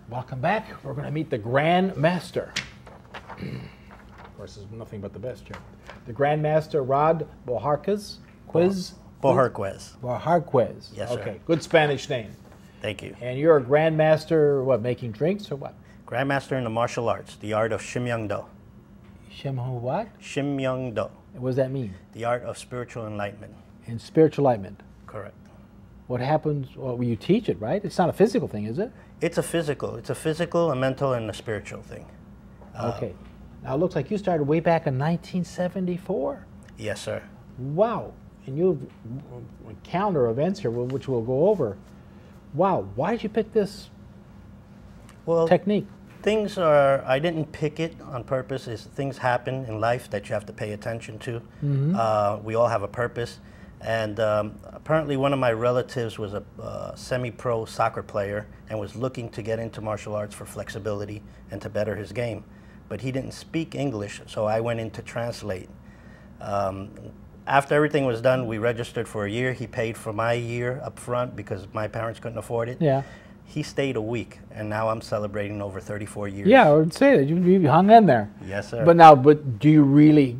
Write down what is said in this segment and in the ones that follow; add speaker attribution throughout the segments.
Speaker 1: Welcome back. We're going to meet the Grand Master. Of course, there's nothing but the best here. The Grand Master Rod Bojarquez. Bojarquez.
Speaker 2: Yes, sir.
Speaker 1: Okay, good Spanish name.
Speaker 2: Thank you.
Speaker 1: And you're a Grand Master, what, making drinks or what?
Speaker 2: Grand Master in the martial arts, the art of Shim Myung Do.
Speaker 1: Shim what?
Speaker 2: Shim Myung Do.
Speaker 1: What does that mean?
Speaker 2: The art of spiritual enlightenment.
Speaker 1: In spiritual enlightenment.
Speaker 2: Correct.
Speaker 1: What happens, well, you teach it, right? It's not a physical thing, is it?
Speaker 2: It's a physical, a mental, and a spiritual thing.
Speaker 1: Okay. Now it looks like you started way back in 1974.
Speaker 2: Yes, sir.
Speaker 1: Wow. And you've calendar events here, which we'll go over. Wow. Why did you pick this technique?
Speaker 2: Things are, I didn't pick it on purpose. Things happen in life that you have to pay attention to. Mm-hmm. We all have a purpose. And apparently one of my relatives was a semi-pro soccer player and was looking to get into martial arts for flexibility and to better his game. But he didn't speak English, so I went in to translate. After everything was done, we registered for a year. He paid for my year up front because my parents couldn't afford it.
Speaker 1: Yeah.
Speaker 2: He stayed a week, and now I'm celebrating over 34 years.
Speaker 1: Yeah, I would say that. You hung in there.
Speaker 2: Yes, sir.
Speaker 1: But do you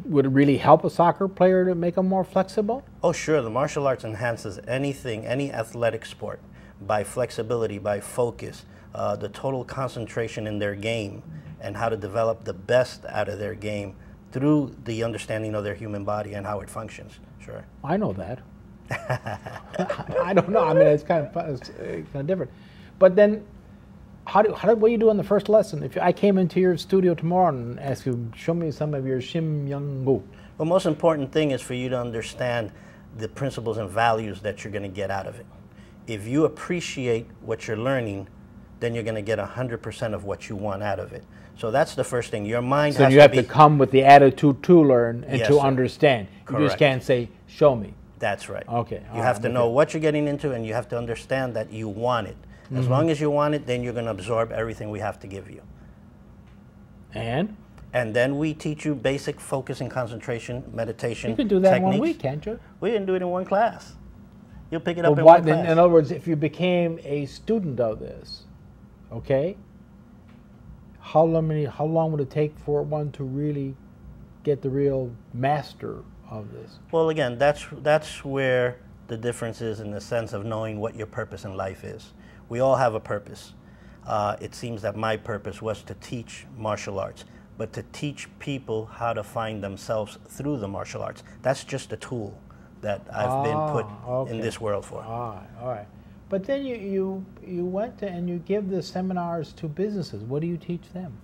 Speaker 1: would it really help a soccer player to make them more flexible?
Speaker 2: Oh, sure. The martial arts enhances any athletic sport by flexibility, by focus, the total concentration in their game, and how to develop the best out of their game through the understanding of their human body and how it functions. Sure.
Speaker 1: I know that. I don't know. I mean, it's kind of different. But then, what do you do in the first lesson? If I came into your studio tomorrow and asked you, show me some of your Shim Myung Do.
Speaker 2: The most important thing is for you to understand the principles and values that you're going to get out of it. If you appreciate what you're learning, then you're going to get 100% of what you want out of it. So that's the first thing. Your mind has to be... So
Speaker 1: you have to come with the attitude to learn and
Speaker 2: yes,
Speaker 1: to
Speaker 2: sir.
Speaker 1: Understand.
Speaker 2: Correct.
Speaker 1: You just can't say, show me.
Speaker 2: That's right.
Speaker 1: Okay.
Speaker 2: You have to know what you're getting into, and you have to understand that you want it. As long as you want it, then you're going to absorb everything we have to give you.
Speaker 1: And
Speaker 2: then we teach you basic focus and concentration, meditation
Speaker 1: techniques. You can do that
Speaker 2: techniques.
Speaker 1: in 1 week, can't you?
Speaker 2: We didn't do it in one class. You'll pick it up in one class.
Speaker 1: In other words, if you became a student of this, okay, how long would it take for one to really get the real master of this?
Speaker 2: Well, again, that's where the difference is in the sense of knowing what your purpose in life is. We all have a purpose. It seems that my purpose was to teach martial arts, but to teach people how to find themselves through the martial arts. That's just a tool that I've been put in this world for.
Speaker 1: All right. But then you went and you give the seminars to businesses. What do you teach them?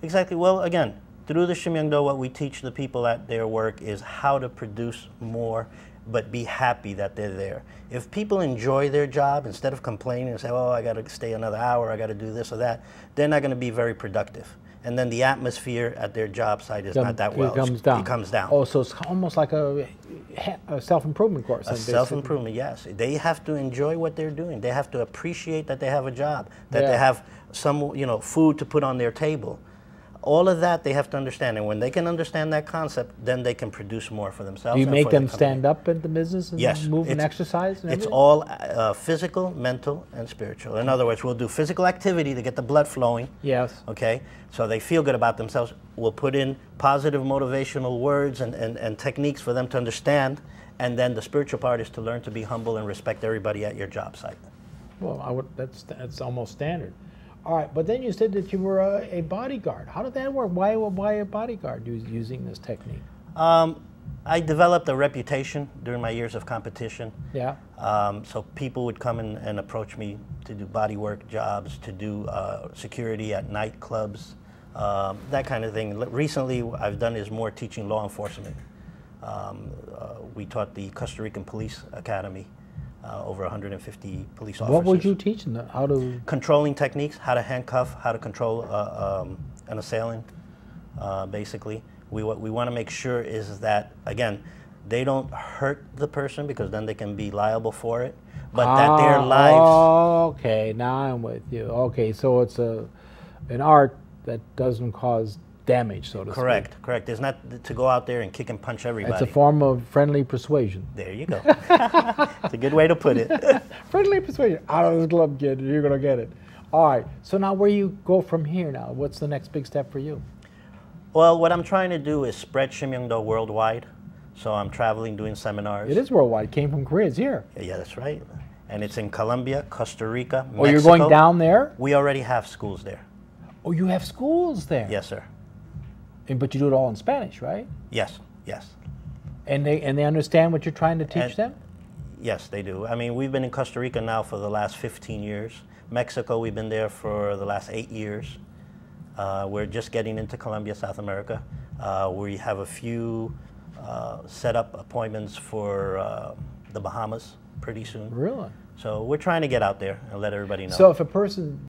Speaker 2: Exactly. Well, again, through the Shim Myung Do, what we teach the people at their work is how to produce more, but be happy that they're there. If people enjoy their job, instead of complaining and say, oh, I got to stay another hour, I got to do this or that, they're not going to be very productive. And then the atmosphere at their job site is not that well.
Speaker 1: It comes down. Oh, so it's almost like a self-improvement course.
Speaker 2: A self-improvement, yes. They have to enjoy what they're doing. They have to appreciate that they have a job, that they have some, food to put on their table. All of that they have to understand, and when they can understand that concept, then they can produce more for themselves.
Speaker 1: Do you make them stand up in the business and move and exercise? And
Speaker 2: it's all physical, mental, and spiritual. In other words, we'll do physical activity to get the blood flowing.
Speaker 1: Yes.
Speaker 2: Okay, so they feel good about themselves. We'll put in positive motivational words and techniques for them to understand, and then the spiritual part is to learn to be humble and respect everybody at your job site.
Speaker 1: Well, that's almost standard. All right, but then you said that you were a bodyguard. How did that work? Why a bodyguard using this technique?
Speaker 2: I developed a reputation during my years of competition.
Speaker 1: Yeah.
Speaker 2: So people would come and approach me to do bodywork jobs, to do security at nightclubs, that kind of thing. Recently, I've done is more teaching law enforcement. We taught the Costa Rican Police Academy. Over 150 police officers.
Speaker 1: What would you teach them? How to...
Speaker 2: Controlling techniques, how to handcuff, how to control an assailant, basically. What we want to make sure is that, again, they don't hurt the person because then they can be liable for it, but that their lives...
Speaker 1: Okay, now I'm with you. Okay, so it's an art that doesn't cause damage, so to speak.
Speaker 2: Correct. There's not to go out there and kick and punch everybody.
Speaker 1: It's a form of friendly persuasion.
Speaker 2: There you go. It's a good way to put it.
Speaker 1: Friendly persuasion. Out of this club, kid. You're going to get it. All right. So now where you go from here now? What's the next big step for you?
Speaker 2: Well, what I'm trying to do is spread Shim Myung Do worldwide. So I'm traveling, doing seminars.
Speaker 1: It is worldwide. Came from Korea. It's here.
Speaker 2: Yeah, that's right. And it's in Colombia, Costa Rica, Mexico.
Speaker 1: Oh, you're going down there?
Speaker 2: We already have schools there.
Speaker 1: Oh, you have schools there?
Speaker 2: Yes, sir.
Speaker 1: But you do it all in Spanish, right?
Speaker 2: Yes, yes.
Speaker 1: And they understand what you're trying to teach them?
Speaker 2: Yes, they do. I mean, we've been in Costa Rica now for the last 15 years. Mexico, we've been there for the last 8 years. We're just getting into Colombia, South America. We have a few set up appointments for the Bahamas pretty soon.
Speaker 1: Really?
Speaker 2: So we're trying to get out there and let everybody know.
Speaker 1: So if a person